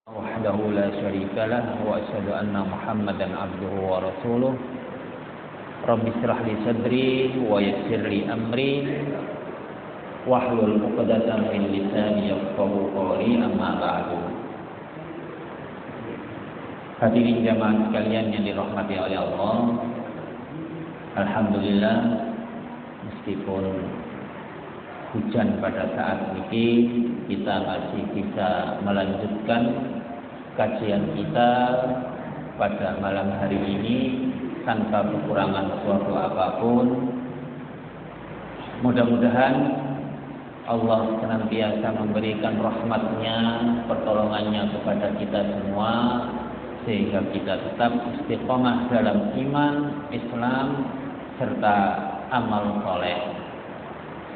وحده لا شريك له وأشهد أن محمدا عبده ورسوله رب اشرح لي صدري ويسر لي أمري واحلل عقدة من لساني يفقهوا قولي أما بعد. Hadirin jamaah sekalian yang dirahmati oleh Allah, alhamdulillah meskipun hujan pada saat ini, kita masih bisa melanjutkan kajian kita pada malam hari ini tanpa kekurangan suatu apapun. Mudah-mudahan Allah senantiasa memberikan rahmatnya, pertolongannya kepada kita semua, sehingga kita tetap istiqomah dalam iman, Islam, serta amal soleh.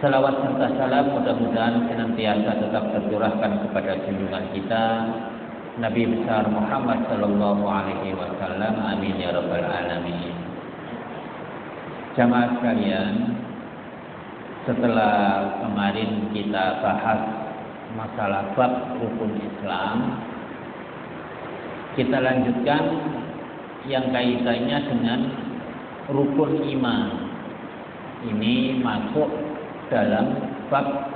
Salawat serta salam mudah-mudahan senantiasa tetap tercurahkan kepada junjungan kita Nabi besar Muhammad sallallahu alaihi wasallam. Amin ya rabbal alamin. Jamaah sekalian, setelah kemarin kita bahas masalah bab rukun Islam, kita lanjutkan yang kaitannya dengan rukun iman. Ini masuk dalam bab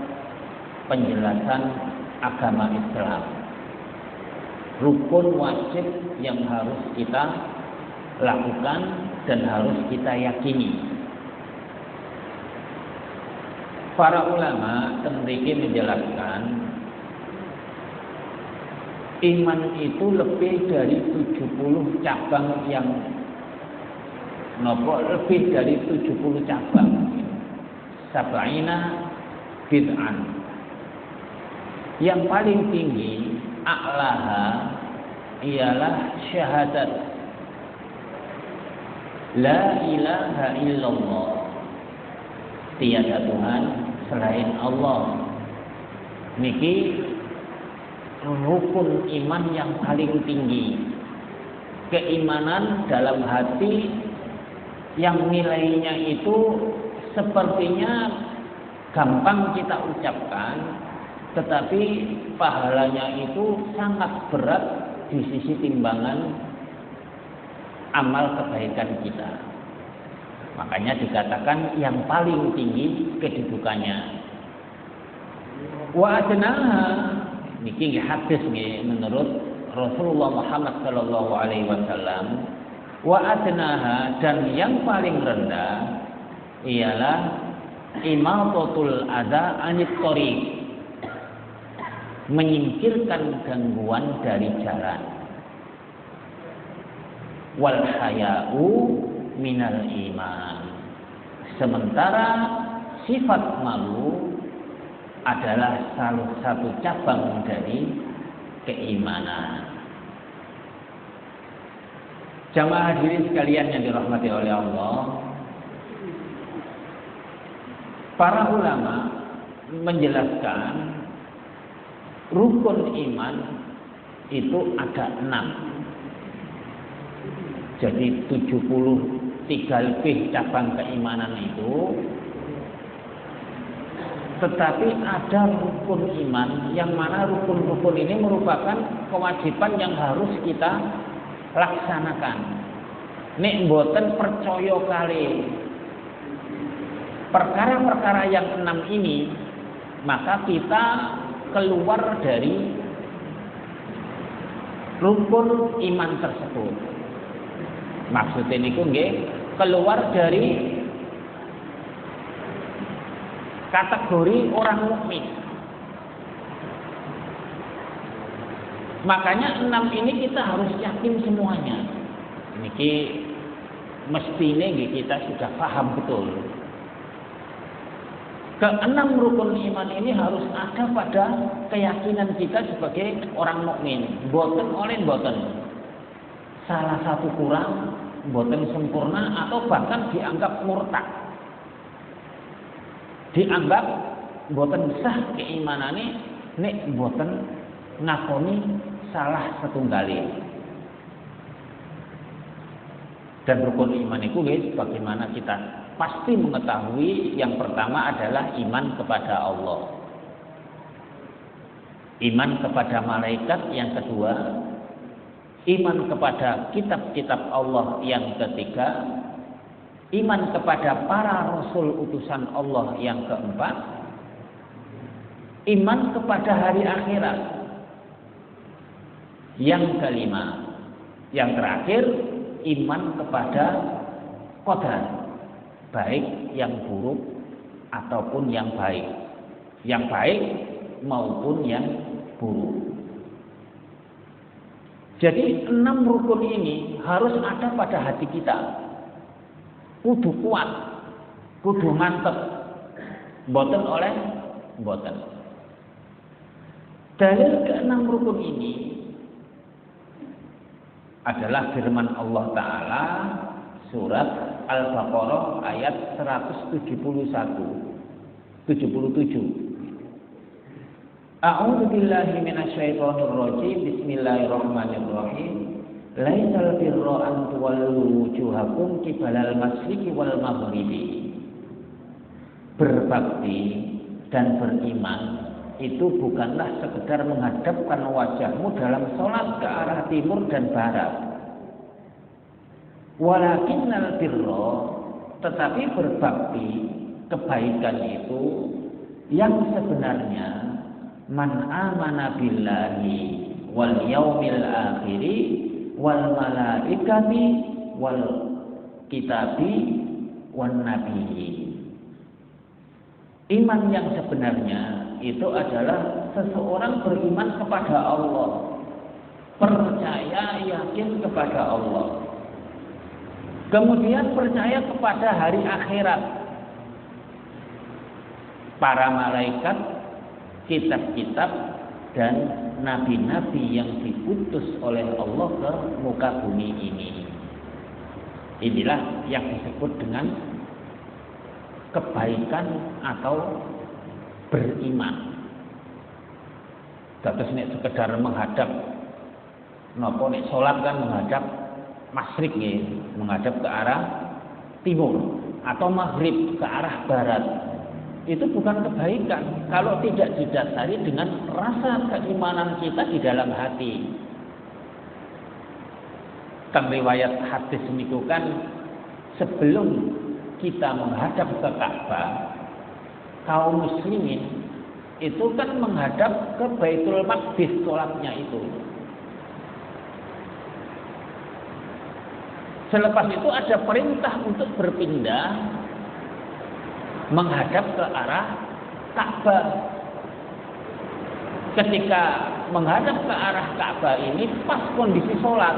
penjelasan agama Islam. Rukun wajib yang harus kita lakukan dan harus kita yakini. Para ulama memiliki menjelaskan iman itu lebih dari 70 cabang yang lebih dari 70 cabang. Sab'ina bid'an. Yang paling tinggi a'laha ialah syahadat la ilaha illallah, tiada Tuhan selain Allah. Niki rukun iman yang paling tinggi. Keimanan dalam hati yang nilainya itu sepertinya gampang kita ucapkan, tetapi pahalanya itu sangat berat di sisi timbangan amal kebaikan kita. Makanya dikatakan yang paling tinggi kedudukannya. Wa adnaha, niki hadis menurut Rasulullah Muhammad sallallahu alaihi wasallam. Wa adnaha, dan yang paling rendah ialah imatatul adza anit thoriq, menyingkirkan gangguan dari jalan. Wal haya'u minal iman, sementara sifat malu adalah salah satu cabang dari keimanan. Jamaah hadirin sekalian yang dirahmati oleh Allah, para ulama menjelaskan rukun iman itu ada 6. Jadi 73 lebih cabang keimanan itu. Tetapi ada rukun iman yang mana rukun-rukun ini merupakan kewajiban yang harus kita laksanakan. Nek mboten percaya kali perkara-perkara yang 6 ini, maka kita keluar dari rukun iman tersebut. Maksudnya niku nggih keluar dari kategori orang mukmin. Makanya 6 ini kita harus yakin semuanya. Niki mestine kita sudah paham betul. Keenam rukun iman ini harus ada pada keyakinan kita sebagai orang mukmin. Boten oleh boten. Salah satu kurang, boten sempurna, atau bahkan dianggap murtad. Dianggap boten sah keimanane nek boten ngakoni salah setunggali. Dan rukun iman itu bagaimana kita pasti mengetahui yang pertama adalah iman kepada Allah. Iman kepada malaikat yang kedua, iman kepada kitab-kitab Allah yang ketiga, iman kepada para rasul utusan Allah yang keempat, iman kepada hari akhirat yang kelima, yang terakhir iman kepada qadar, baik yang buruk ataupun yang baik maupun yang buruk. Jadi 6 rukun ini harus ada pada hati kita. Kudu kuat, kudu mantep, boten oleh boten. Dalil ke-6 rukun ini adalah firman Allah Ta'ala surat Al-Baqarah ayat 177. A'udzu billahi minasyaitonir rajim. Bismillahirrahmanirrahim. Laisal birra an tuwallu wujuhakum qibalal masyriqi wal maghribi. Berbakti dan beriman itu bukanlah sekedar menghadapkan wajahmu dalam sholat ke arah timur dan barat. Walakinnal birra, tetapi berbakti, kebaikan itu yang sebenarnya man amana billahi wal yaumil akhiri wal malaikati wal kitabi wan nabiyyi. Iman yang sebenarnya itu adalah seseorang beriman kepada Allah, percaya yakin kepada Allah, kemudian percaya kepada hari akhirat, para malaikat, kitab-kitab dan nabi-nabi yang diutus oleh Allah ke muka bumi ini. Inilah yang disebut dengan kebaikan atau beriman. Dados nek sekedar menghadap napa nek salat kan menghadap masyrik nggih, menghadap ke arah timur atau maghrib ke arah barat. Itu bukan kebaikan kalau tidak didasari dengan rasa keimanan kita di dalam hati. Teng riwayat hadis niku kan sebelum kita menghadap ke Ka'bah, kaum muslimin itu kan menghadap ke Baitul Maqdis sholatnya itu. Selepas itu ada perintah untuk berpindah menghadap ke arah Ka'bah. Ketika menghadap ke arah Ka'bah ini pas kondisi sholat.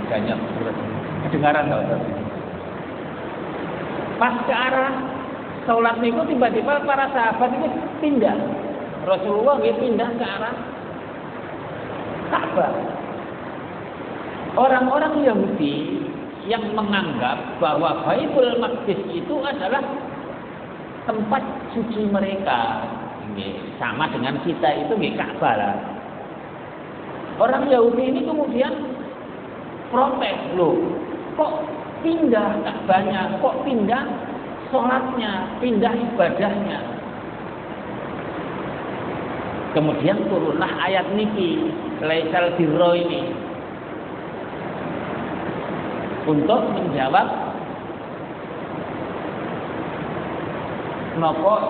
Banyak kedengaran enggak? Pas ke arah sholat itu tiba-tiba para sahabat itu pindah. Rasulullah dia pindah ke arah Ka'bah. Orang-orang Yahudi yang menganggap bahwa Baitul Maqdis itu adalah tempat suci mereka, sama dengan kita itu Ka'bah lah. Orang Yahudi ini kemudian protes, loh, kok pindah Ka'bahnya, kok pindah sholatnya, pindah ibadahnya. Kemudian turunlah ayat niki, laisal birra ini, untuk menjawab nopo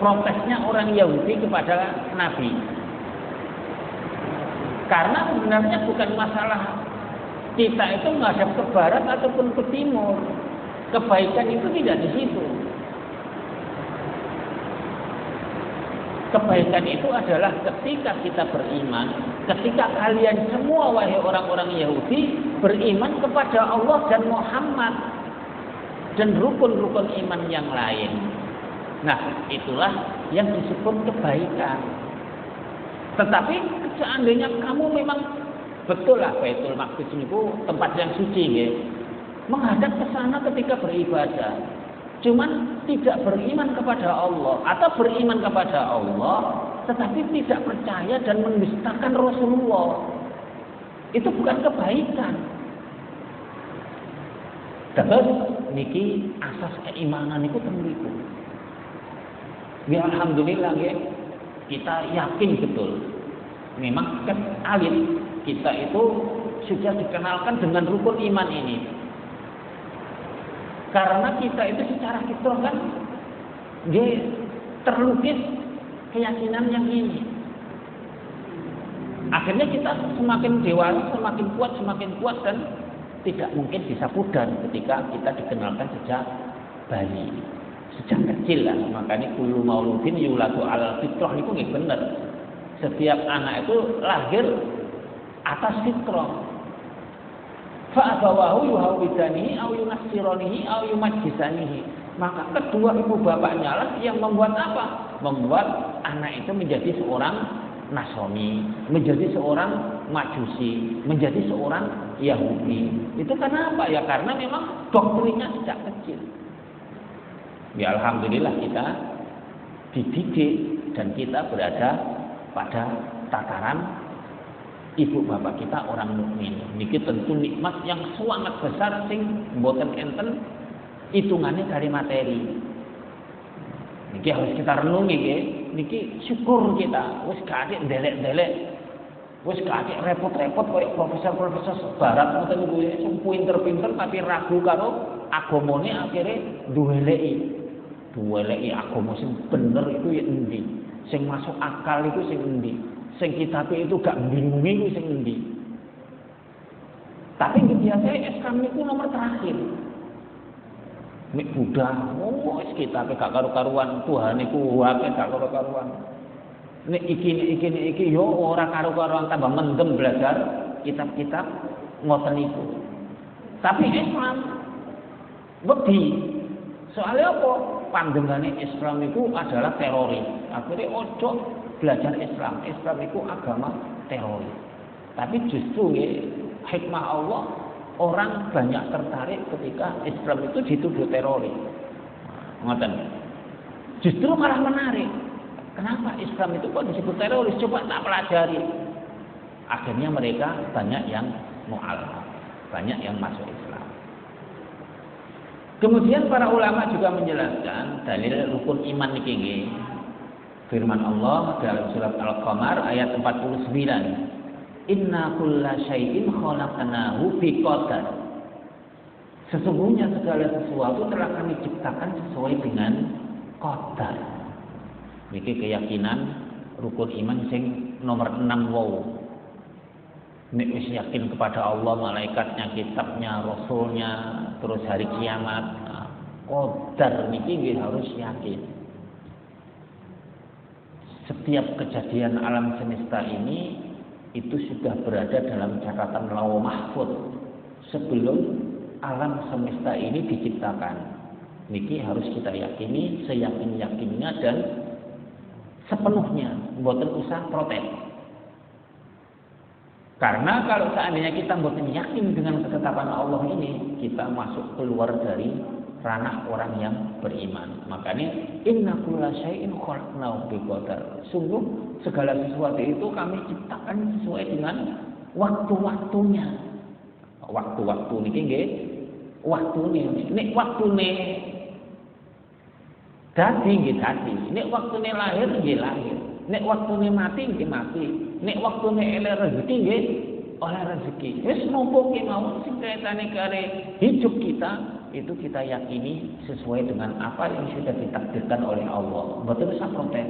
protesnya orang Yahudi kepada Nabi. Karena sebenarnya bukan masalah kita itu menghadap ke barat ataupun ke timur. Kebaikan itu tidak di situ. Kebaikan itu adalah ketika kita beriman, ketika kalian semua wahai orang-orang Yahudi beriman kepada Allah dan Muhammad dan rukun-rukun iman yang lain. Nah, itulah yang disebut kebaikan. Tetapi seandainya kamu memang betul lah Baitul Maqdis itu tempat yang suci ya, menghadap ke sana ketika beribadah, cuman tidak beriman kepada Allah atau beriman kepada Allah tetapi tidak percaya dan mendustakan Rasulullah, itu bukan kebaikan. Terus niki asas keimanan itu temriku. Ya alhamdulillah ya. kita yakin betul memang alif kita itu sudah dikenalkan dengan rukun iman ini. Karena kita itu secara fitrah kan dia terlukis keyakinan yang ini. Akhirnya kita semakin dewasa, semakin kuat dan tidak mungkin bisa pudar ketika kita dikenalkan sejak bayi, sejak kecil lah. Makanya kullu mauludin yuladu alal fitrah itu nggih bener. Setiap anak itu lahir atas fitrah. Fa abawahu yuhawidanihi aw yunassiranihi aw yumajjisanihi. Maka kedua ibu bapaknya lah yang membuat apa? Membuat anak itu menjadi seorang Nasrani, menjadi seorang Majusi, menjadi seorang Yahudi. Itu kenapa? Ya karena memang doktrinnya sejak kecil. Ya alhamdulillah kita dididik dan kita berada pada tataran ibu bapak kita orang mukmin. Niki tentu nikmat yang sangat besar sing mboten enten hitungannya dari materi. Niki harus kita renungi nggih. Niki syukur kita wis gak ada ndelek-ndelek. Wis gak ada repot-repot koyo profesor-profesor barat ngoten niku sing pinter-pinter tapi ragu karo agamane akhire duweleki agama sing bener itu ya endi? Sing masuk akal itu sing endi? Sing kitabe itu gak bingungi itu sing endi? Tapi biasanya Islam itu nomor terakhir. Nek Buddha, wis kitabe gak karu-karuan, Tuhan iku akeh gak karu-karuan. Nek iki yo ora karu-karuan tambah mendem belajar kitab-kitab ngoten iku. Tapi Islam wedi. Soalnya apa? Pandengane Islam itu adalah teroris. Akhirnya ojo belajar Islam. Islam itu agama teroris. Tapi justru ya, hikmah Allah, orang banyak tertarik ketika Islam itu dituduh teroris. Ngoten. Justru malah menarik. Kenapa Islam itu kok disebut teroris? Coba tak pelajari. Akhirnya mereka banyak yang mu'alaf, banyak yang masuk Islam. Kemudian para ulama juga menjelaskan dalil rukun iman niki. Firman Allah dalam surat Al-Qamar ayat 49. Inna kulla syai'in khalaqnahu biqadar. Sesungguhnya segala sesuatu telah kami ciptakan sesuai dengan qadar. Niki keyakinan rukun iman sing nomor 6 wau. Nek wis yakin kepada Allah, malaikatnya, kitabnya, rasulnya, terus hari kiamat, qadar niki nggih harus yakin. Setiap kejadian alam semesta ini itu sudah berada dalam catatan lauh mahfuz sebelum alam semesta ini diciptakan. Niki harus kita yakini seyakin-yakinnya dan sepenuhnya, mboten usah protes. Karena kalau seandainya kita mboten yakin dengan ketetapan Allah ini, kita masuk keluar dari ranah orang yang beriman. Makanya inna kulla syai'in khalaqnahu biqadar. Sungguh segala sesuatu itu kami ciptakan sesuai dengan waktu-waktunya. Waktu-waktu niki nggih, waktune nek waktune dadi nggih dadi, nek waktune lahir nggih lahir, nek waktune mati nggih mati, nek waktune eleh rezeki nggih oleh rezeki. Wis nampa kemawon sing kaitane kare hidup kita itu kita yakini sesuai dengan apa yang sudah ditakdirkan oleh Allah. Mboten usah protes.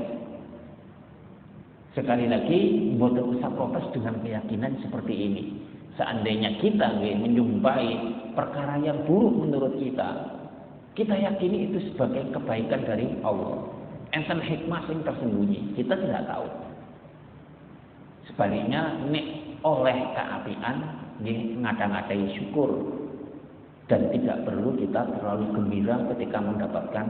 Sekali lagi, mboten usah protes dengan keyakinan seperti ini. Seandainya kita menjumpai perkara yang buruk menurut kita yakini itu sebagai kebaikan dari Allah. Enten hikmah yang tersembunyi, kita tidak tahu. Sebaliknya, nek oleh keapian, ngada-ngadai syukur. Dan tidak perlu kita terlalu gembira ketika mendapatkan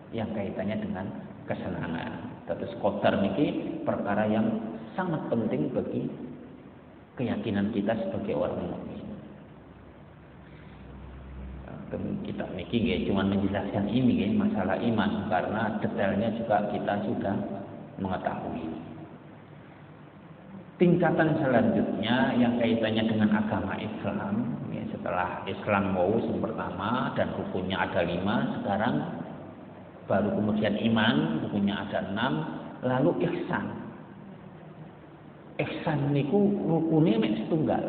yang kaitannya dengan kesenangan. Terus qadar niki perkara yang sangat penting bagi keyakinan kita sebagai orang mukmin. Kita niki nggih cuma menjelaskan ini nggih masalah iman karena detailnya juga kita sudah mengetahui. Tingkatan selanjutnya yang kaitannya dengan agama Islam, ya, setelah Islam mau yang pertama dan rukunnya ada 5, sekarang baru kemudian iman, rukunnya ada 6, lalu ihsan. Ihsan niku rukune mek setunggal.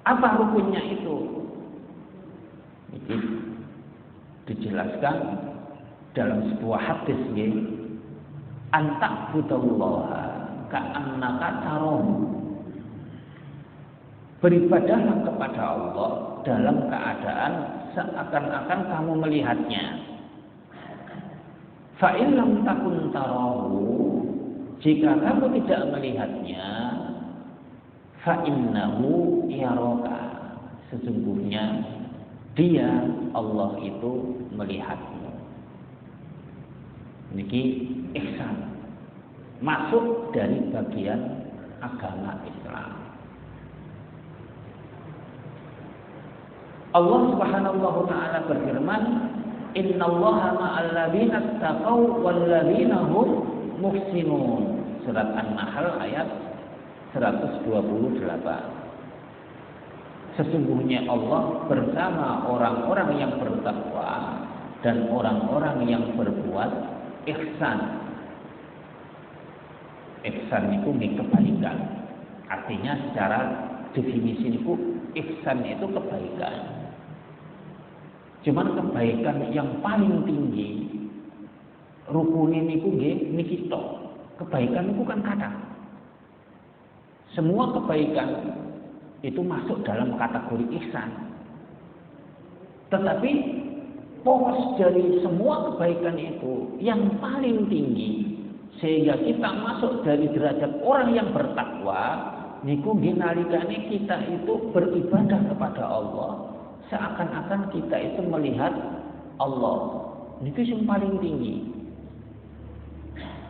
Apa rukunnya itu? Ini dijelaskan dalam sebuah hadis nggih. Antak budallaha ka'annaka tarahu. Beribadahlah kepada Allah dalam keadaan seakan-akan kamu melihatnya. Fa in lam takun tarahu, jika kamu tidak melihatnya, fa innahu yaraka, sesungguhnya dia Allah itu melihatmu. Niki ihsan, masuk dari bagian agama Islam. Allah Subhanahu wa taala berfirman, "Innallaha ma'al ladzina taqaw wal ladzina hum muhsinun." Surat An-Nahl ayat 128. Sesungguhnya Allah bersama orang-orang yang bertakwa dan orang-orang yang berbuat ihsan. Ihsan itu kebaikan. Artinya secara definisi itu ihsan itu kebaikan. Cuman kebaikan yang paling tinggi rukun niku nggih niki tok. Kebaikan itu kan kata. Semua kebaikan itu masuk dalam kategori ihsan. Tetapi pos dari semua kebaikan itu yang paling tinggi sehingga kita masuk dari derajat orang yang bertakwa niku nalikane kita itu beribadah kepada Allah seakan-akan kita itu melihat Allah. Niku yang paling tinggi.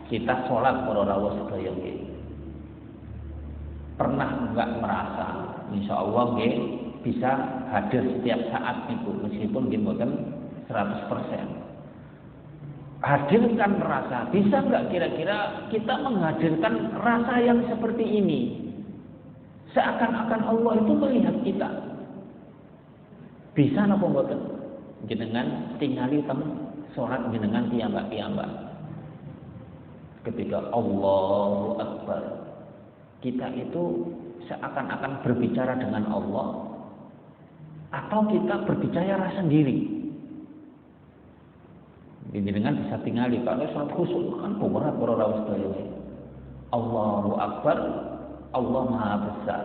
Kita sholat para rawuh sedaya nggih. Pernah enggak merasa insyaallah nggih bisa hadir setiap saat niku meskipun nggih mboten 100%. Hadirkan rasa. Bisa enggak kira-kira kita menghadirkan rasa yang seperti ini? Seakan-akan Allah itu melihat kita. Bisa napa mboten? Jenengan tingali teng salat jenengan piyambak-piyambak. Ketika Allahu Akbar, kita itu seakan-akan berbicara dengan Allah atau kita berbicara sendiri. Jenengan bisa tingali kalau salat khusyuk kan berat para rawuh sedaya. Allahu Akbar, Allah Maha Besar.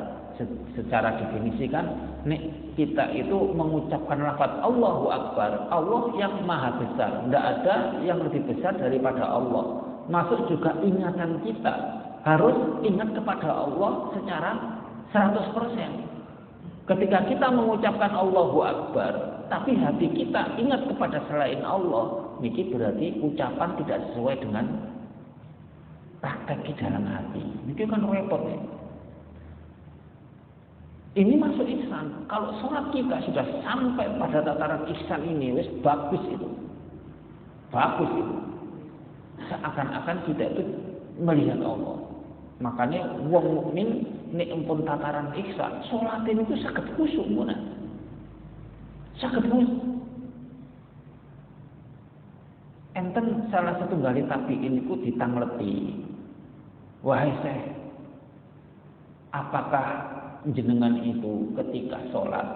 Secara definisi kan nek kita itu mengucapkan lafaz Allahu Akbar, Allah yang Maha Besar. Tidak ada yang lebih besar daripada Allah. Masuk juga ingatan kita harus ingat kepada Allah secara 100%. Ketika kita mengucapkan Allahu Akbar, tapi hati kita ingat kepada selain Allah, niki berarti ucapan tidak sesuai dengan praktek di dalam hati. Niki kan repot ya. Ini masuk ihsan. Kalau sholat kita sudah sampai pada tataran ihsan ini, wis bagus itu. Bagus itu. Seakan-akan kita itu melihat Allah. Makanya wong mukmin nek empun tataran ihsan, sholat itu saged khusyuk mun. Saged khusyuk. Enten salah satu gali tabiin niku ditangleti. Wahai Syekh, apakah jenengan itu ketika sholat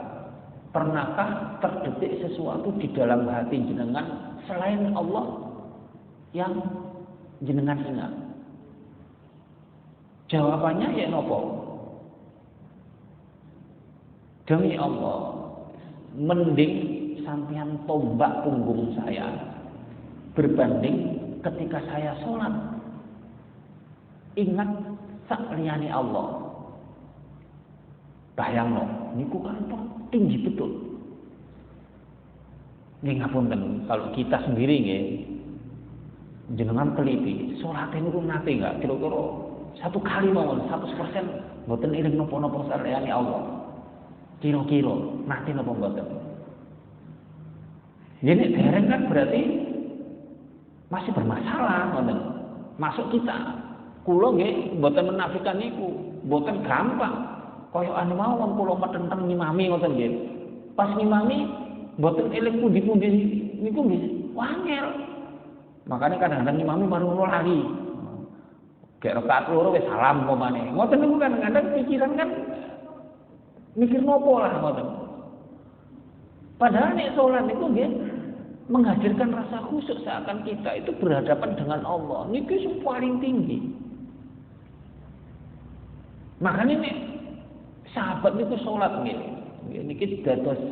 pernahkah terdetik sesuatu di dalam hati jenengan selain Allah yang jenengan ingat? Jawabannya ya nopo. Demi Allah, mending sampean tombak punggung saya berbanding ketika saya sholat ingat sakliyane Allah. Bayangno, niku kan tinggi betul. Nggih ngapunten, kalau kita sendiri nggih jenengan teliti, salat niku nate enggak kira-kira satu kali mawon 100% mboten eling napa-napa saliyane Allah. Kira-kira nate napa mboten? Jadi dereng kan berarti masih bermasalah ngoten. Masuk kita. Kula nggih mboten menafikan niku, mboten gampang. Kaya ane mawon kula metenteng ngimami ngoten nggih. Pas ngimami mboten eling pundi-pundi niku nggih wangel. Makanya kadang-kadang imam baru lali. Kayak rakaat loro wis salam pomane. Ngoten niku kadang-kadang pikiran kan mikir nopo lah ngoten. Padahal nek salat niku nggih menghadirkan rasa khusyuk seakan kita itu berhadapan dengan Allah. Niku sing paling tinggi. Makanya nek sahabat niku salat nggih. Niki dados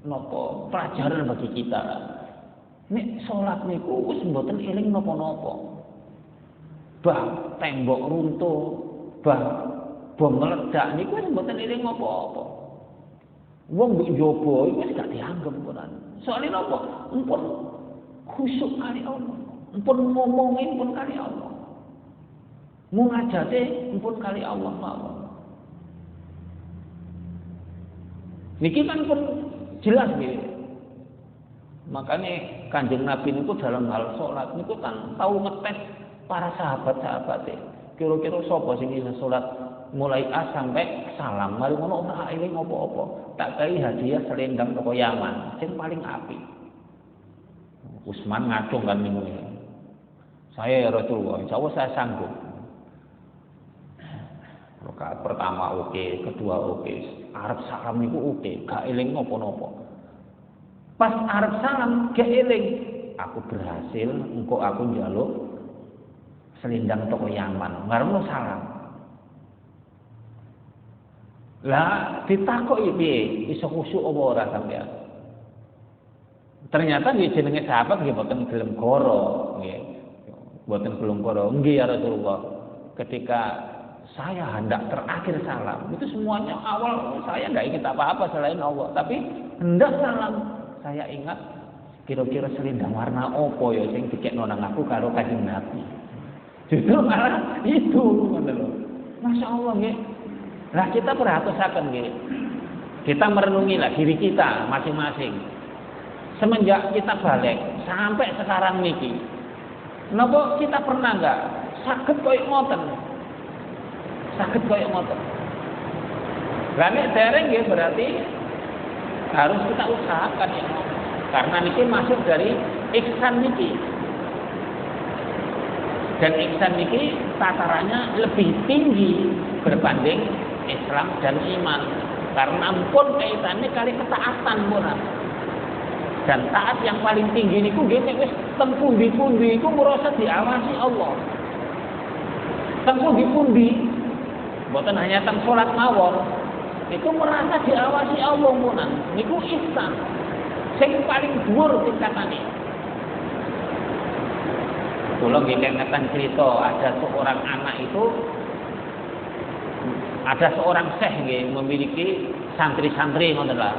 napa pelajaran bagi kita. Nek salat niku wis mboten eling napa-napa. Bah tembok runtuh, bah bom meledak niku wis mboten eling apa-apa. Wong mbok njaba iku wis gak dianggep Quran. Soale napa? Empun khusyuk kali Allah. Empun ngomongin pun kali Allah. Mungajate empun kali Allah mawon. Niki kan pun jelas nggih. Makanya Kanjeng Nabi niku dalam hal salat niku kan tahu ngetes para sahabat-sahabate. Kira-kira sapa sing iso salat mulai A sampai salam, mari ngono ora eling apa-apa. Tak kai hadiah selendang toko Yaman, sing paling apik. Utsman ngacung kan niku. Saya ya Rasulullah, insyaallah saya sanggup. Rakaat pertama oke, kedua oke, arep salam niku oke, gak eling napa-napa. Pas arep salam gak eling, aku berhasil, engko aku njaluk selendang toko Yaman, ngarepno salam. Lah ditakoki piye iso khusyuk apa ora sampean? Ternyata nggih jenenge sahabat nggih boten gelem goro, nggih. Boten gelem goro. Nggih ya Rasulullah. Ketika saya hendak terakhir salam, itu semuanya awal saya enggak ingat apa-apa selain Allah, tapi hendak salam saya ingat kira-kira selendang warna opo ya sing dikekno nang aku karo Kanjeng Nabi. Justru malah itu ngono lho. Masya Allah nggih. Lah kita perhatosaken nggih. Kita merenungi lah diri kita masing-masing. Semenjak kita balik sampai sekarang niki. Napa kita pernah enggak saged koyo ngoten? Saged koyo ngoten. Lah nek dereng nggih berarti harus kita usahakan ya. Karena niki masuk dari ihsan niki. Dan ihsan niki tatarannya lebih tinggi berbanding Islam dan iman. Karena pun kaitannya kali ketaatan pun. Dan taat yang paling tinggi niku nggih nek wis teng pundi-pundi iku merasa diawasi Allah. Teng pundi-pundi mboten hanya teng salat mawon, itu merasa diawasi Allah pun. Niku ihsan. Sing paling dhuwur tingkatane. Kula nggih ngeten cerita ada seorang anak itu ada seorang syekh nggih memiliki santri-santri ngoten lah.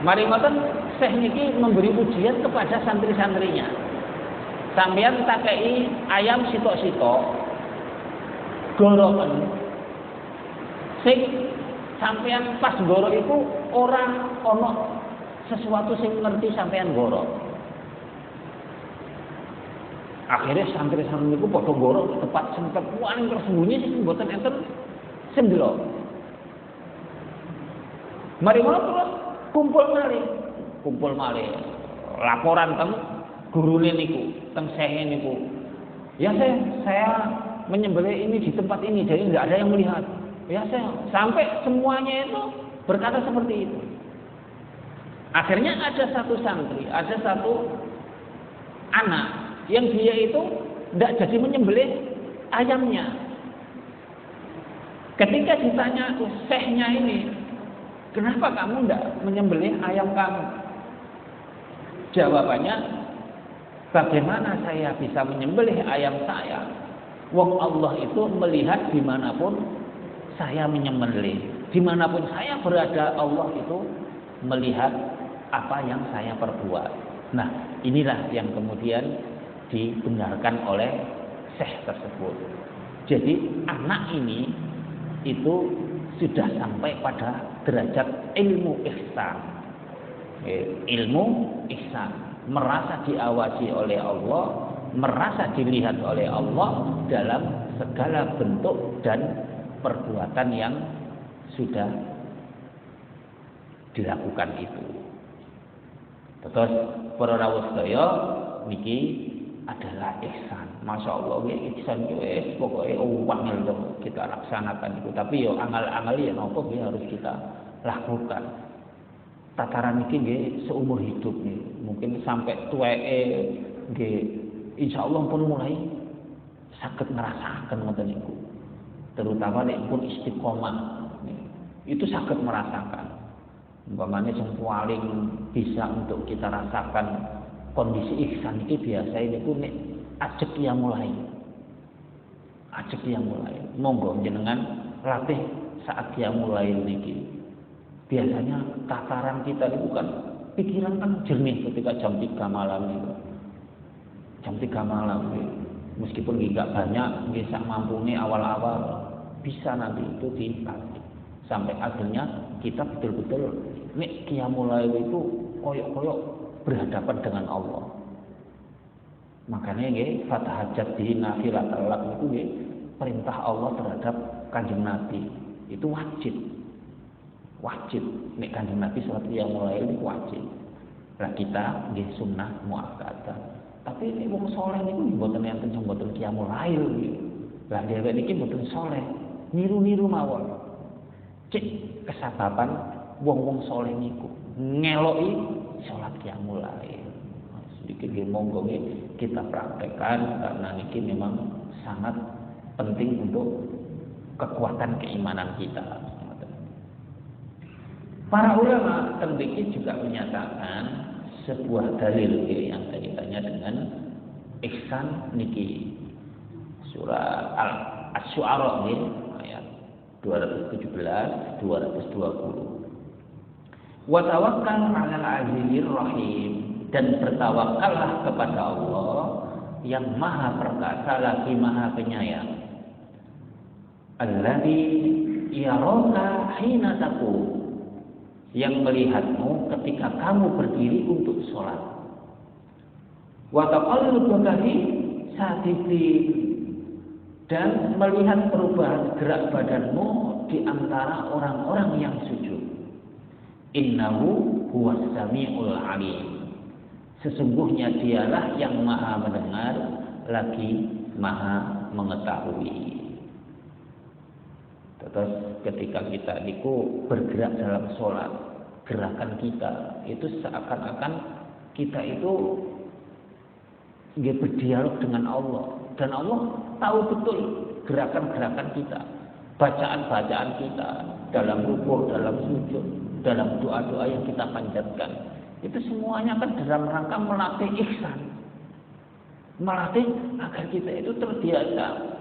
Mari ngoten syekh niki memberi ujian kepada santri-santrinya. Sampeyan tak kei ayam sitok-sitok goroken. Sing sampeyan pas goro iku ora ana sesuatu sing ngerti sampeyan goro. Akhirnya santri-santri niku padha goro tepat sing paling tersembunyi sing mboten enten sendelo. Mari ngono terus kumpul malih. Laporan teng gurune niku, teng sehe niku. Ya saya menyembelih ini di tempat ini jadi enggak ada yang melihat. Ya saya sampai semuanya itu berkata seperti itu. Akhirnya ada satu santri, ada satu anak yang dia itu tidak jadi menyembelih ayamnya. Ketika ditanya syekhnya ini, kenapa kamu tidak menyembelih ayam kamu? Jawabannya, bagaimana saya bisa menyembelih ayam saya? Wong Allah itu melihat dimanapun saya menyembelih. Dimanapun saya berada, Allah itu melihat apa yang saya perbuat. Nah, inilah yang kemudian dibenarkan oleh syekh tersebut. Jadi anak ini itu sudah sampai pada derajat ilmu ihsan. Ilmu ihsan, merasa diawasi oleh Allah, merasa dilihat oleh Allah dalam segala bentuk dan perbuatan yang sudah dilakukan itu. Terus para rawuh sedaya niki adalah ihsan. Masya Allah, ihsan itu pokoknya wangil dong kita laksanakan itu. Tapi yo angal-angal ya nopo harus kita lakukan. Tataran niki nggih seumur hidup nih. Mungkin sampai tuweke nggih insyaallah pun mulai saged ngerasakan ngoten niku. Terutama nek pun istiqomah. Itu saged merasakan. Umpamanya yang paling bisa untuk kita rasakan kondisi ihsan itu biasa ini pun ajek yang mulai. Monggo jenengan latih saat dia mulai niki. Biasanya tataran kita itu kan pikiran kan jernih ketika jam 3 malam itu. Jam 3 malam itu. Meskipun enggak banyak, bisa mampunya awal-awal bisa nanti itu dilatih. Sampai akhirnya kita betul-betul nek qiyamul lail itu koyok-koyok berhadapan dengan Allah. Makanya nggih fatahajjat bihi nafilatal lak itu nggih perintah Allah terhadap Kanjeng Nabi. Itu wajib. Nek Kanjeng Nabi salat qiyamul lail itu wajib. Lah kita nggih sunnah muakkadah. Tapi nek wong saleh niku mboten enten sing mboten qiyamul lail nggih. Lah dheweke niki mboten saleh, niru-niru mawon. Cek kesababan wong-wong saleh niku ngeloki salat qiyamul lail. Sedikit monggo kita praktekkan karena niki memang sangat penting untuk kekuatan keimanan kita. Para ulama terdiri juga menyatakan sebuah dalil yang kaitannya dengan ihsan niki surah Asy-Syu'ara ayat 217 220. Wa tawakkal 'alal 'azizir rahim, dan bertawakallah kepada Allah yang Maha Perkasa lagi Maha Penyayang. Alladzi yaraka hina taqum, yang melihatmu ketika kamu berdiri untuk sholat. Wa taqallubaka fi sajidin, dan melihat perubahan gerak badanmu di antara orang-orang yang sujud. Innahu huwas samiul alim, sesungguhnya dialah yang maha mendengar lagi maha mengetahui. Terus ketika kita niku bergerak dalam sholat, gerakan kita itu seakan-akan kita itu berdialog dengan Allah, dan Allah tahu betul gerakan-gerakan kita, bacaan-bacaan kita dalam rukuk, dalam sujud, dalam doa-doa yang kita panjatkan. Itu semuanya kan dalam rangka melatih ihsan, melatih agar kita itu terbiasa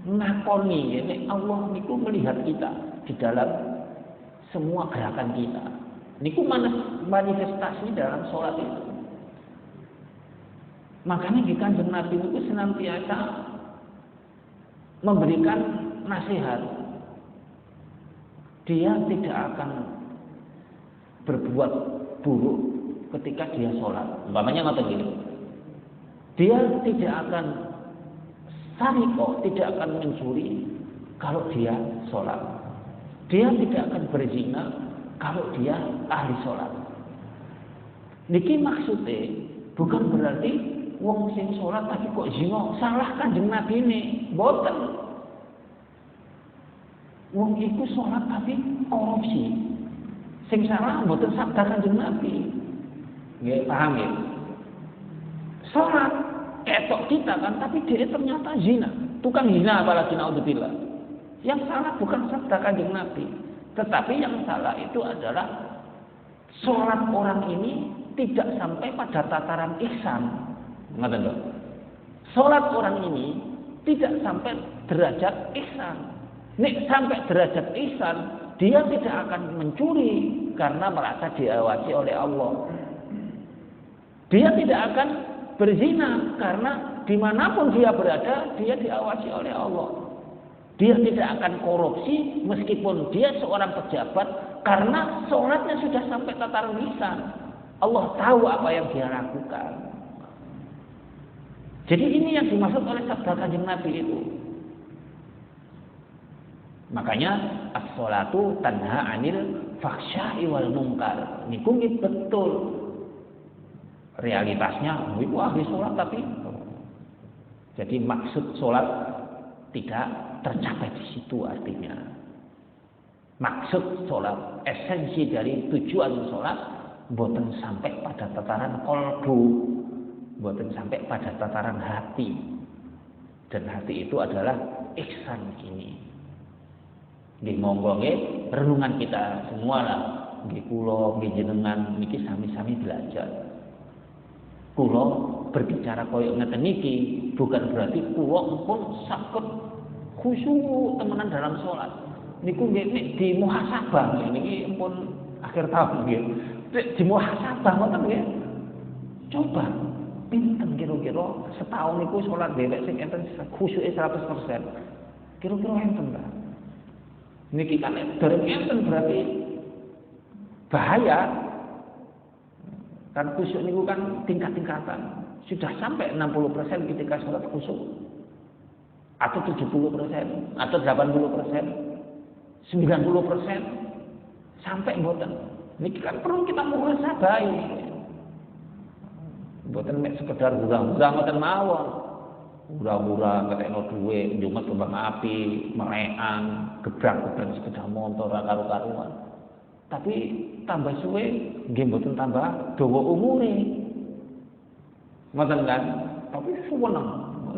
ngakoni ini Allah niku melihat kita di dalam semua gerakan kita. Niku manifestasi dalam sholat itu. Makanya di Kanjeng Nabi itu senantiasa memberikan nasihat. Dia tidak akan berbuat buruk ketika dia sholat. Umpamanya ngoten gini. Dia tidak akan sariko, tidak akan mencuri kalau dia sholat. Dia tidak akan berzina kalau dia ahli sholat. Niki maksudnya bukan berarti wong sing sholat tapi kok zina, salah Kanjeng Nabi ini, boten. Wong iku sholat tapi korupsi, sing salah boten sabda Kanjeng Nabi. Nggih paham ya? Sholat ketok kita kan, tapi dia ternyata zina, tukang zina apalagi naudzubillah. Yang salah bukan sabda Kanjeng Nabi, tetapi yang salah itu adalah sholat orang ini tidak sampai pada tataran ihsan. Ngoten lho. Sholat orang ini tidak sampai derajat ihsan. Nek sampai derajat ihsan, dia tidak akan mencuri karena merasa diawasi oleh Allah. Dia tidak akan berzina karena dimanapun dia berada, dia diawasi oleh Allah. Dia tidak akan korupsi meskipun dia seorang pejabat karena sholatnya sudah sampai tataran ihsan. Allah tahu apa yang dia lakukan. Jadi ini yang dimaksud oleh sabda Kanjeng Nabi itu. Makanya as-sholatu tanha 'anil fahsya'i wal munkar. Niku betul realitasnya iku ahli salat tapi jadi maksud salat tidak tercapai di situ artinya. Maksud salat, esensi dari tujuan salat boten sampai pada tataran kolbu, boten sampai pada tataran hati. Dan hati itu adalah ihsan ini. Nggih monggo nggih renungan kita semua lah. Nggih kula nggih jenengan niki sami-sami belajar. Kula berbicara koyo ngeten niki bukan berarti kula pun saged khusyuk temenan dalam salat. Niku nggih nek di muhasabah niki pun akhir tahun nggih. Nek di muhasabah ngoten nggih. Coba pinten kira-kira setahun niku salat dhewek sing enten khusyuke 100%. Kira-kira enten ta? Niki kan dereng enten berarti bahaya. Kan khusyuk niku kan tingkat-tingkatan. Sudah sampai 60% ketika salat khusyuk. Atau 70%, atau 80%, 90%, sampai mboten. Niki kan perlu kita muhasabahi. Mboten mek sekedar hura-hura ngoten mawon. Hura-hura ketekno dhuwit, njumet kembang api, meleang, gebrak-gebrak sepeda motor karo-karuan. Tapi tambah suwe nggih mboten tambah dawa umure. Ngoten kan? Tapi suweneng.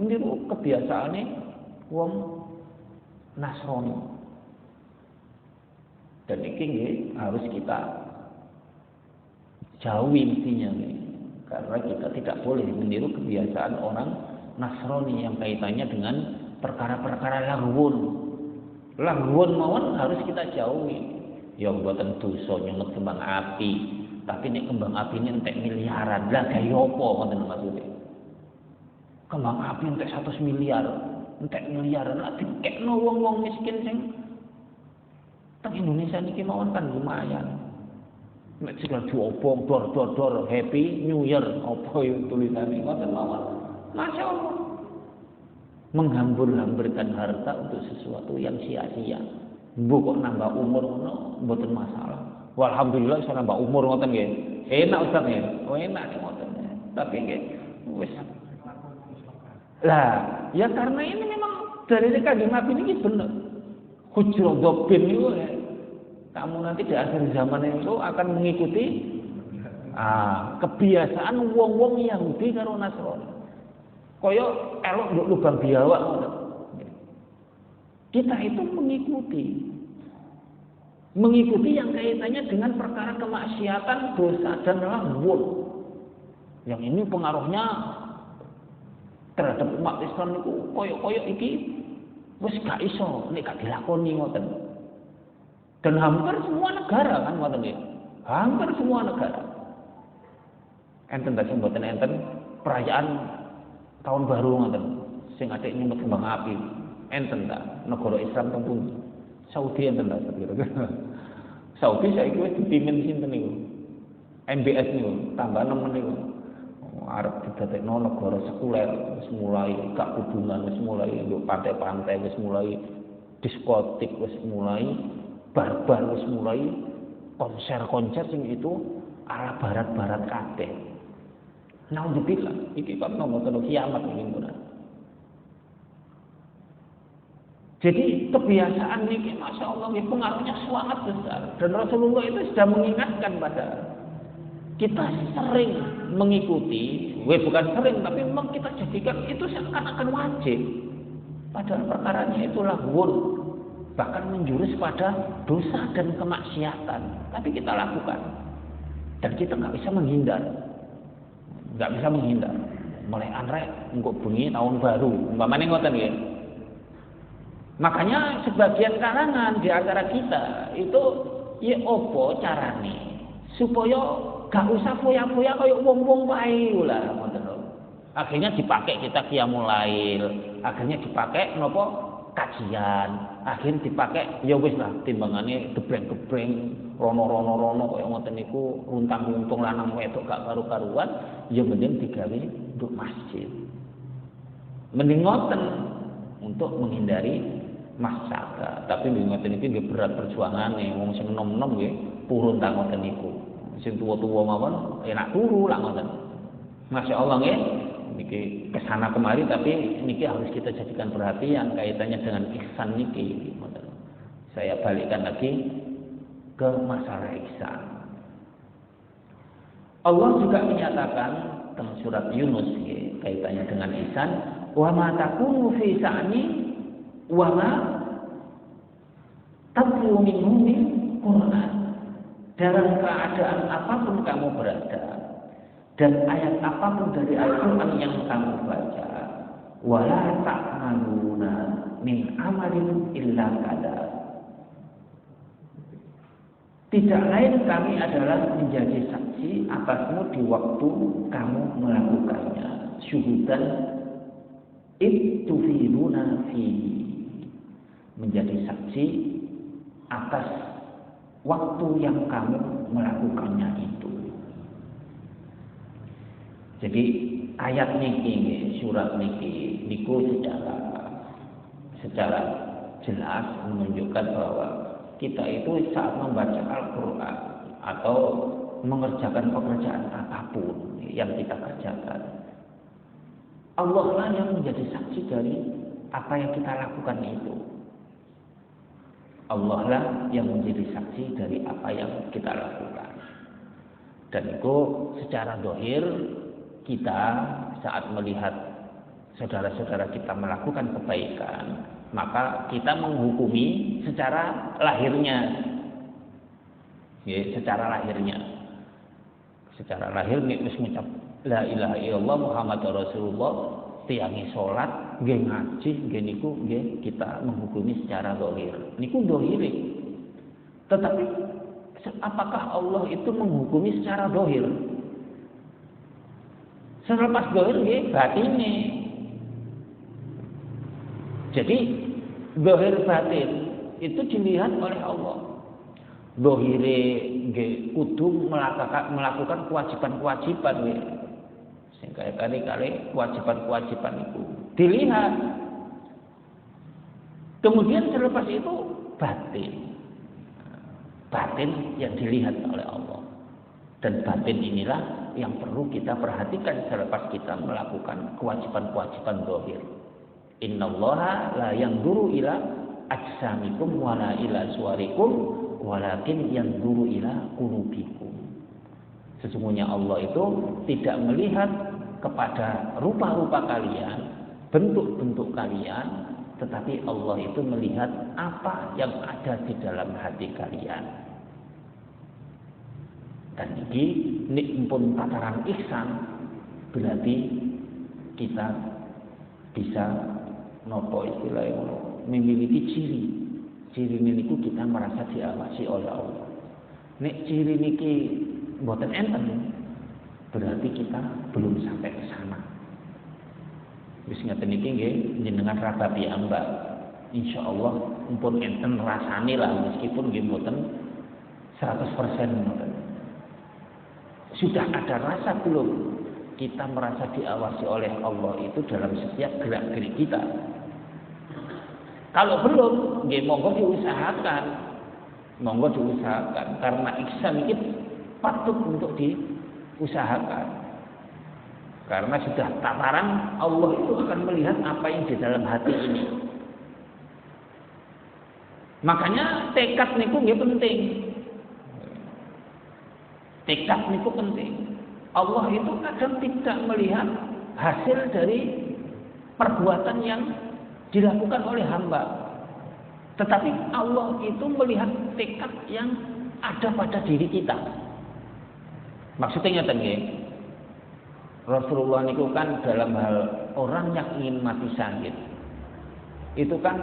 Niku kebiasaane wong Nasrani. Dan ini harus kita jauhi mestinya nih. Karena kita tidak boleh meniru kebiasaan orang Nasrani yang kaitannya dengan perkara-perkara laghun. Laghun mawon harus kita jauhi. Ya mboten dosa nyemet kembang api, tapi nek kembang api ini entek miliaran. Lah gaya apa ngoten maksudnya? Kembang api entek 100 miliar, entek miliaran lah dikekno wong-wong miskin sing teng Indonesia niki mawon kan lumayan. Nek segala diobong dor happy new year apa yo tulisane ngoten mawon. Masya Allah. Menghambur-hamburkan harta untuk sesuatu yang sia-sia. Mbok kok nambah umur ngono mboten masalah. Walhamdulillah iso nambah umur ngoten nggih. Enak Ustaz nggih. Oh enak ngoten. Tapi nggih wis lah, ya karena ini memang dari Kanjeng Nabi ini benar. Hujrah dobin itu ya. Kamu nanti di akhir zaman itu akan mengikuti kebiasaan wong-wong Yahudi karo Nasrani. Koyo elok nduk lubang biawak ngoten. Kita itu mengikuti yang kaitannya dengan perkara kemaksiatan, dosa dan laghun. Yang ini pengaruhnya terhadap umat Islam itu koyo-koyo iki wis gak iso nek gak dilakoni ngoten. Dan hampir semua negara kan ngoten nggih. Hampir semua negara. Enten ta sing mboten enten perayaan tahun baru ngoten. Sing atik nyumet kembang api. Enten ta negara Islam teng pundi? Saudi enten ta kira-kira. Saudi saiki wis dipimpin sinten niku? MBS niku, tambah nemen niku. Arep didadekno negara sekuler, wis mulai gak hubungan, wis mulai nduk pantai-pantai, wis mulai diskotik, wis mulai barbar, wis mulai konser-konser sing itu ala barat-barat kabeh. Naudzubillah, iki kok nomor kiamat iki bener. Jadi kebiasaan ini, masya Allah, ini pengaruhnya sangat besar. Dan Rasulullah itu sudah mengingatkan pada kita sering mengikuti, bukan sering, tapi memang kita jadikan itu seakan-akan wajib. Padahal perkaranya itu laghun, bahkan menjurus pada dosa dan kemaksiatan. Tapi kita lakukan, dan kita nggak bisa menghindar, Mulai anrek, engkau bengi tahun baru, umpamanya ngoten ya. Makanya sebagian kalangan di antara kita itu ya opo carane supaya gak usah foya-foya kaya wong-wong wae lah ngoten lho. Akhirnya dipakai kita qiyamul lail, akhirnya dipakai napa kajian, akhirnya dipakai ya wis lah timbangane gebreng-gebreng rono-rono kaya ngoten niku runtang-runtung lanang wedok gak karu-karuan ya mending digawe nduk masjid. Mending ngoten untuk menghindari masyarakat, tapi ngoten iki nggih berat perjuangane wong sing enom-enom nggih purun ta ngoten niku. Sing tuwa-tuwa mawon enak turu lak ngoten. Masya Allah ya, niki kesana kemari tapi niki harus kita jadikan perhatian kaitannya dengan ihsan niki. Saya balikkan lagi ke masalah ihsan. Allah juga menyatakan dalam surat Yunus ya, kaitannya dengan ihsan, wa ma takunu fi sa'ni wa ma tatlu minhu min Qur'an. Dalam keadaan apapun kamu berada dan ayat apapun dari Al-Qur'an yang kamu baca, wala ta'maluna min amalin illa kada. Tidak lain kami adalah menjadi saksi atasmu di waktu kamu melakukannya. Syuhudan ittufiduna fi, menjadi saksi atas waktu yang kamu melakukannya itu. Jadi ayat niki, surat niki, niku secara jelas menunjukkan bahwa kita itu saat membaca Al-Quran atau mengerjakan pekerjaan apapun yang kita kerjakan, Allah lah yang menjadi saksi dari apa yang kita lakukan itu. Allah lah yang menjadi saksi dari apa yang kita lakukan. Dan itu secara dohir kita saat melihat saudara-saudara kita melakukan kebaikan, maka kita menghukumi secara lahirnya. Ya, secara lahirnya. Secara lahir nek wis ngucap la ilaha illallah Muhammadur Rasulullah, tiangi salat, nggih ngaji, nggih niku nggih kita menghukumi secara dohir. Niku dohire. Tetapi apakah Allah itu menghukumi secara dohir? Selepas dohir nggih batine. Jadi dohir batin itu dilihat oleh Allah. Dohire nggih kudu melakukan kewajiban-kewajiban nggih. Sing kali-kali kewajiban-kewajiban itu dilihat. Kemudian selepas itu batin. Batin yang dilihat oleh Allah. Dan batin inilah yang perlu kita perhatikan selepas kita melakukan kewajiban-kewajiban dohir. Innallaha la yanzuru ila ajsamikum wala ila suwarikum walakin yanzuru ila qulubikum. Sesungguhnya Allah itu tidak melihat kepada rupa-rupa kalian, bentuk-bentuk kalian, tetapi Allah itu melihat apa yang ada di dalam hati kalian. Dan ini pun tataran ihsan, berarti kita bisa nopo istilahnya memiliki ciri niku kita merasa diawasi oleh Allah. Nek ciri niki mboten enten, berarti kita belum sampai ke sana. Wis ngeten niki nggih jenengan raba piyambak. Insyaallah mumpun enten rasane lah meskipun nggih mboten 100% mboten. Sudah ada rasa belum kita merasa diawasi oleh Allah itu dalam setiap gerak-gerik kita? Kalau belum, nggih monggo diusahakan. Monggo diusahakan karena ihsan itu patut untuk diusahakan. Karena sudah tataran Allah itu akan melihat apa yang di dalam hati ini. Makanya tekad niku nggih penting. Tekad niku penting. Allah itu kadang tidak melihat hasil dari perbuatan yang dilakukan oleh hamba. Tetapi Allah itu melihat tekad yang ada pada diri kita. Maksudnya ngeten nggih. Rasulullah niku kan dalam hal orang yang ingin mati syahid. Itu kan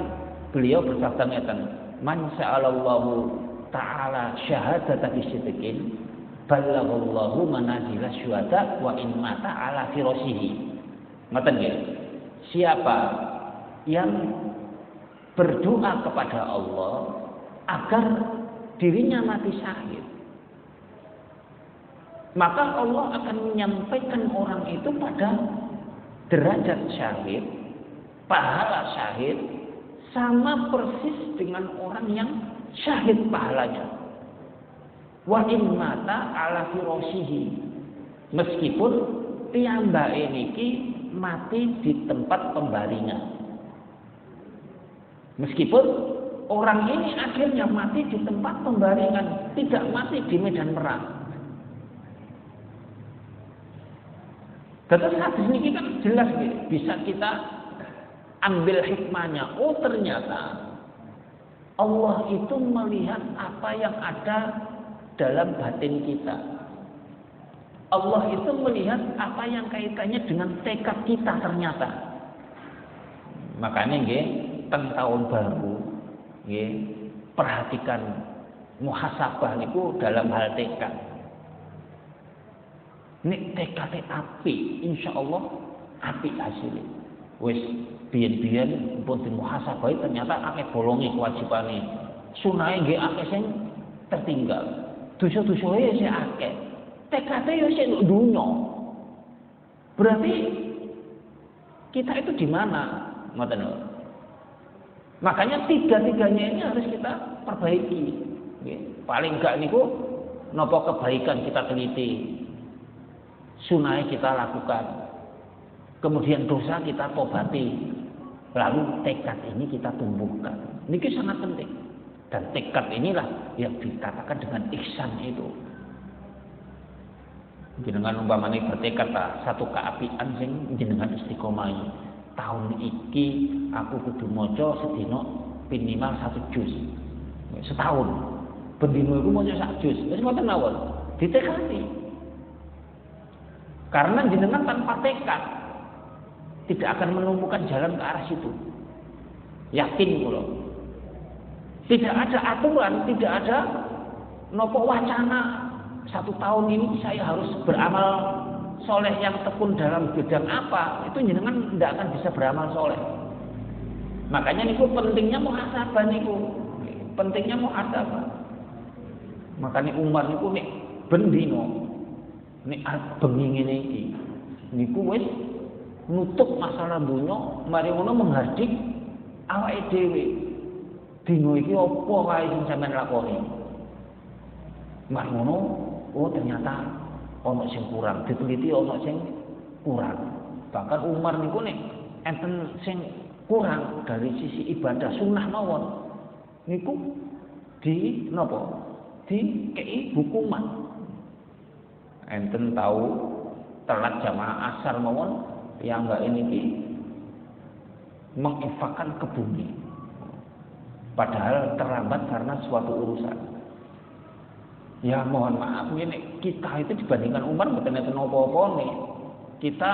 beliau bersabda ngeten, "Man sa'alallahu ta'ala syahadata bisidqin, balaghallahu manazila syuhada wa in mata ala firashihi." Ngoten nggih. Siapa yang berdoa kepada Allah agar dirinya mati syahid, maka Allah akan menyampaikan orang itu pada derajat syahid, pahala syahid, sama persis dengan orang yang syahid pahalanya. Wa in mata ala firashihi, meskipun piyambake niki mati di tempat pembaringan. Meskipun orang ini akhirnya mati di tempat pembaringan, tidak mati di medan perang. Terus hadis ini kan jelas bisa kita ambil hikmahnya. Oh ternyata Allah itu melihat apa yang ada dalam batin kita. Allah itu melihat apa yang kaitannya dengan tekad kita ternyata. Makanya nggih teng tahun baru nggih perhatikan muhasabah niku dalam hal tekad. Nek tekade apik, insyaallah apik hasilnya. Wis biyen-biyen pun dimuhasabahi ternyata akeh bolonge kewajibane. Sunahe nggih akeh sing tertinggal. Dosa-dosane sing akeh. Tekade yo sing dunya. Berarti kita itu di mana? Ngoten lho. Makanya tiga-tiganya ini harus kita perbaiki. Paling enggak niku napa kebaikan kita teliti. Sunai kita lakukan. Kemudian dosa kita tobati. Lalu tekad ini kita tumbuhkan. Ini sangat penting. Dan tekad inilah yang dikatakan dengan ihsan itu. Jenengan umpamane bertekad satu keapian sing jenengan istiqomah. Tahun iki aku kudu maca sedina minimal 1 juz. Setahun. Bendino iku maca 1 juz. Wis ngoten mawon. Ditekadi. Karena jenengan tanpa tekad tidak akan menemukan jalan ke arah situ. Yakin kula. Tidak ada aturan, tidak ada nopo wacana 1 tahun ini saya harus beramal soleh yang tekun dalam bidang apa. Itu jenengan tidak akan bisa beramal soleh. Makanya niku pentingnya muhasabah niku. Pentingnya muhasabah. Makanya Umar niku nek bendino nek bengi ngene iki niku wis nutup masalah dunya, mari ngono menghardik awake dhewe. Dino iki apa wae sing sampean lakoni. Mari ngono, oh ternyata ana sing kurang, diteliti ana sing kurang. Bahkan Umar niku nek enten sing kurang dari sisi ibadah sunnah mawon. Niku di napa? Di kei hukuman. Enten tahu telat jamaah asar mawon yang mbak ini menginfakkan ke bumi. Padahal terlambat karena suatu urusan. Ya mohon maaf ini kita itu dibandingkan Umar mboten enten apa-apa nih. Kita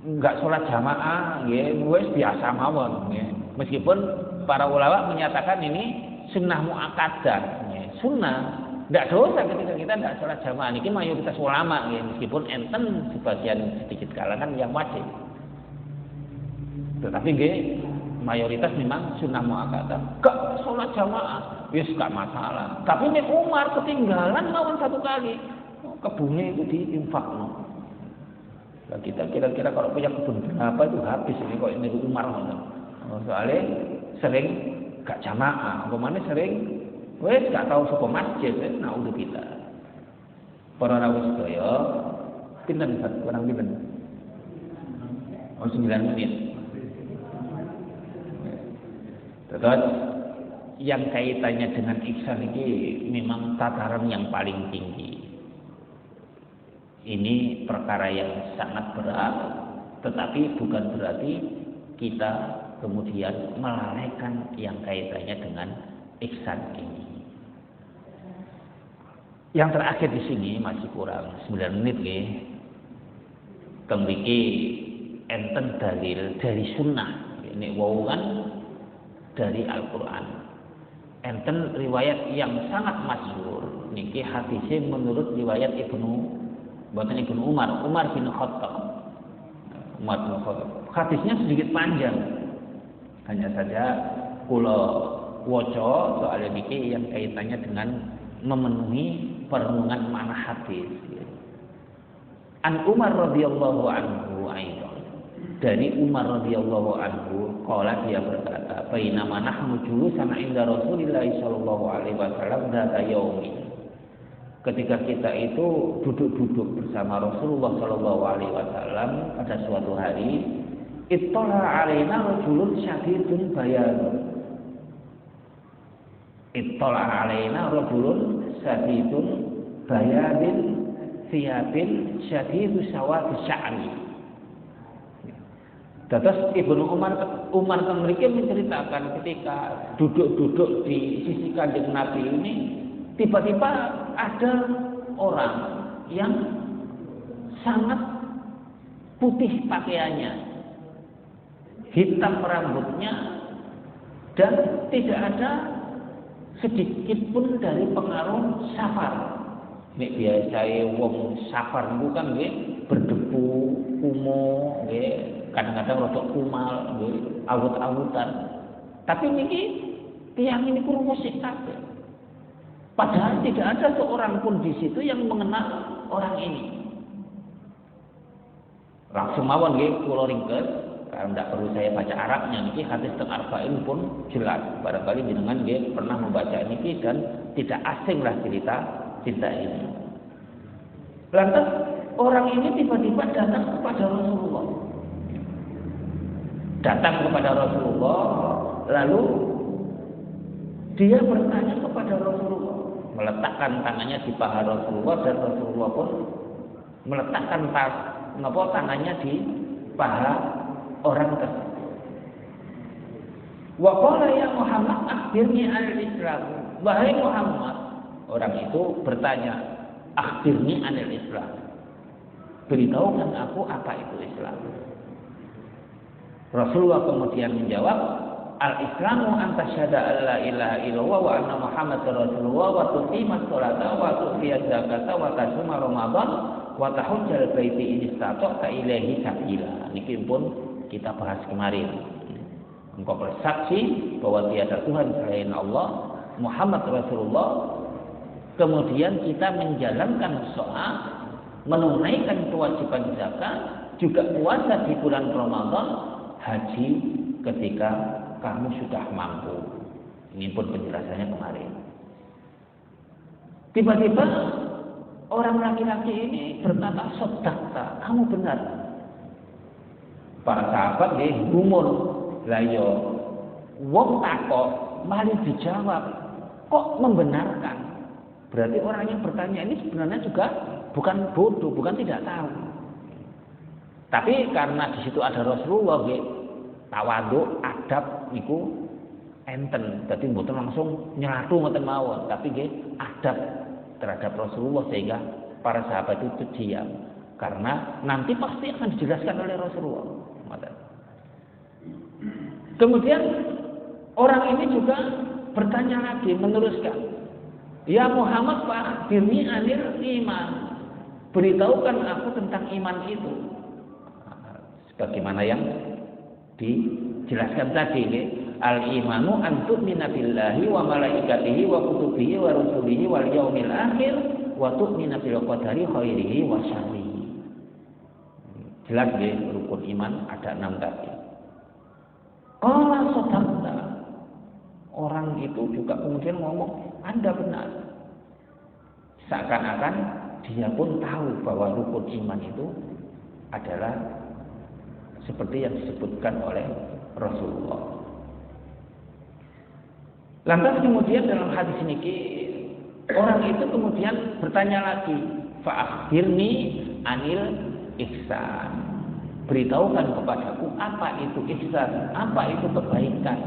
enggak sholat jamaah nggih wis biasa mawon nggih. Meskipun para ulama menyatakan ini sunnah muakkadah nggih. Sunnah tidak dosa ketika kita tidak sholat jamaah. Ini mayoritas ulama, ya. Meskipun enten sebagian sedikit kalangan yang wajib. Tetapi mayoritas memang sunnah muakkadah. Gak sholat jamaah, yes gak masalah. Tapi nek Umar ketinggalan mawon 1 kali, kebunnya itu diinfak. Nah, kita kira-kira kalau punya kebun berapa itu habis ini kok ini Umar. Soalnya sering gak jamaah, kemana sering. Wes gak tahu saka masjid, naudzu kita. Para rawuh sedaya, pinten kurang pinten? Oh 9 menit. Terus yang kaitannya dengan ihsan ini memang tataran yang paling tinggi. Ini perkara yang sangat berat, tetapi bukan berarti kita kemudian melalaikan yang kaitannya dengan ihsan ini. Yang terakhir di sini masih kurang 9 menit nggih. Teng mriki enten dalil dari sunnah. Ini wau kan dari Al-Qur'an. Enten riwayat yang sangat masyhur niki hadisnya menurut riwayat Ibnu Umar bin Khattab. Hadisnya sedikit panjang. Hanya saja kula waca soal niki yang kaitannya dengan memenuhi perenungan makna hadis. An Umar radhiyallahu anhu aidan. Dari Umar radhiyallahu anhu qala dia berkata, "Bainama nahnu julusan inda Rasulillah sallallahu alaihi wasallam dzata yaumi." ketika kita itu duduk-duduk bersama Rasulullah Shallallahu Alaihi Wasallam pada suatu hari, ittala alaina rajulun syadidun bayan. Ittala alaina rajulun syadidun bayanin thiyabin syadidus sawadi sya'ri. Terus Ibnu Umar kemudian menceritakan ketika duduk-duduk di sisi Kanjeng Nabi ini, tiba-tiba ada orang yang sangat putih pakaiannya, hitam rambutnya, dan tidak ada sedikit pun dari pengaruh safar. Nek biasae wong safar niku kan nggih berdebu, kumo, nggih kadang-kadang rada kumal, nggih awut-awutan. Tapi niki tiyang ini kurang musik kabeh. Padahal tidak ada seorang pun di situ yang mengenal orang ini. Langsung mawon nggih kula ringkes, karena tidak perlu saya baca Arabnya niki hadis teng arba'in pun jelas. Barangkali jenengan nggih pernah membaca niki dan tidak asinglah cerita ini. Lantas orang ini tiba-tiba datang kepada Rasulullah. Lalu dia bertanya kepada Rasulullah, meletakkan tangannya di paha Rasulullah, dan Rasulullah pun meletakkan tangannya di paha orang tersebut. Wa qala ya Muhammad akhbirni al-Islam. Wahai Muhammad, orang itu bertanya, akhbirni anil Islam. Beritahukan aku apa itu Islam. Rasulullah kemudian menjawab, al-Islamu an tasyhada an la ilaha illallah wa anna Muhammadar Rasulullah wa tuqimas sholata wa tu'tiyaz zakata wa tasuma Ramadan wa tahujjal baiti in istata'ta ilaihi sabila. Niki pun kita bahas kemarin. Engkau bersaksi bahwa tiada Tuhan selain Allah, Muhammad Rasulullah. Kemudian kita menjalankan sholat, menunaikan kewajiban zakat, juga puasa di bulan Ramadan, haji ketika kamu sudah mampu. Ini pun penjelasannya kemarin. Tiba-tiba orang laki-laki ini berkata, "Shadaqta, kamu benar." Para sahabat nggih gumun, "Lah yo wong takok malah dijawab, kok membenarkan?" Berarti orang yang bertanya ini sebenarnya juga bukan bodoh, bukan tidak tahu. Tapi karena di situ ada Rasulullah, tawadhu, adab niku enten. Dadi mboten langsung nyelatu ngoten mawon, tapi nggih adab terhadap Rasulullah sehingga para sahabat itu diam. Karena nanti pasti akan dijelaskan oleh Rasulullah. Kemudian orang ini juga bertanya lagi, meneruskan, "Ya Muhammad, akhbirni anil iman." Beritahukan aku tentang iman itu. Sebagaimana yang dijelaskan tadi, al-imanu an tu'mina billahi wa malaikatihi wa kutubihi wa rusulihi wal yaumil akhir wa tu'mina bil qadari khairihi wa syarrihi. Jelas nggih, rukun iman ada 6 tadi. Qala sadaqta. Orang itu juga kemudian ngomong, Anda benar. Seakan-akan dia pun tahu bahwa rukun iman itu adalah seperti yang disebutkan oleh Rasulullah. Lantas kemudian dalam hadis ini orang itu kemudian bertanya lagi, "Fa'akhbirni anil ihsan." Beritahukan kepadaku apa itu ihsan, apa itu kebaikan.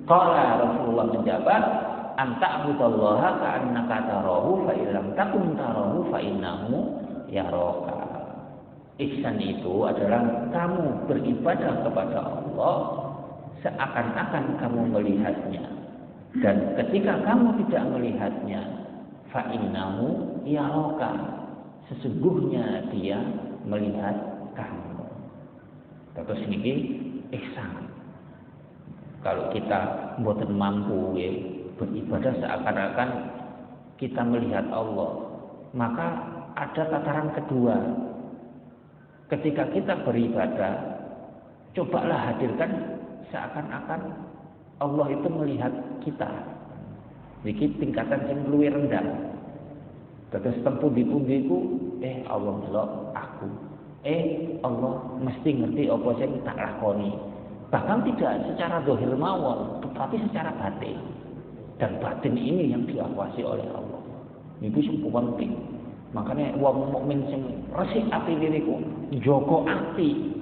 Qala Rasulullah menjawab, "Anta'budallaha ka'annaka tarahu fa illam takun tarahu fa innahu yaraka." Ihsan itu adalah kamu beribadah kepada Allah seakan-akan kamu melihatnya. Dan ketika kamu tidak melihatnya, fa innahu yaraka. Sesungguhnya dia melihat kamu. Terus niki ihsan. Kalau kita mboten mampu beribadah seakan-akan kita melihat Allah, maka ada tataran kedua. Ketika kita beribadah, cobalah hadirkan seakan-akan Allah itu melihat kita. Jadi tingkatan yang lebih rendah. Terus tempundi-pundi ku Allah delok aku. Allah mesti ngerti apa sing tak lakoni. Bahkan tidak secara zahir mawon, tetapi secara batin. Dan batin ini yang diawasi oleh Allah. Niku sing penting. Makanya wong mukmin sing resik ati niku njogo ati.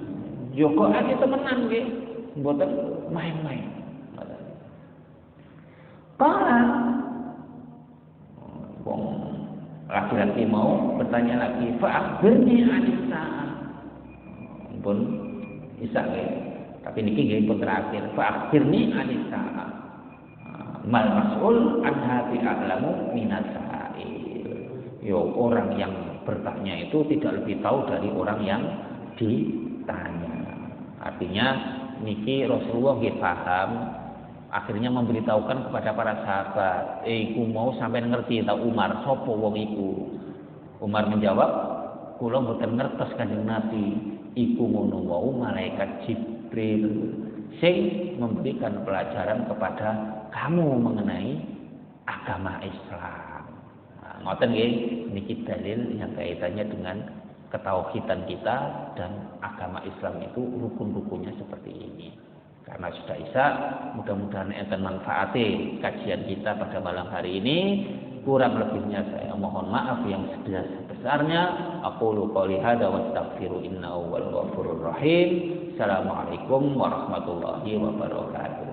Njogo ati temenan nggih, mboten main-main. Kala wong laki-laki mau bertanya lagi, fa akhbirni anisa. Pun bisa nggih. Tapi niki nggih pun terakhir, fa akhbirni anisa. Mal mas'ul anha bi a'lamu minas sa'il. Yo orang yang bertanya itu tidak lebih tahu dari orang yang ditanya. Artinya niki Rasulullah nggih paham, akhirnya memberitahukan kepada para sahabat, iku mau sampai ngerti ta Umar sapa wong iku. Umar menjawab, kula mboten ngertos Kanjeng Nabi, iku ngono wau malaikat Jibril sing memberikan pelajaran kepada kamu mengenai agama Islam. Nah, ngoten nggih niki dalil yang kaitannya dengan ketauhidan kita dan agama Islam itu rukun-rukunnya seperti ini. Karena sudah isya, mudah-mudahan enten manfaati kajian kita pada malam hari ini. Kurang lebihnya saya mohon maaf yang sebesar-besarnya. Aqulu qouli hadza wa astaghfiru innahu wal ghafurur rahim. Assalamualaikum warahmatullahi wabarakatuh.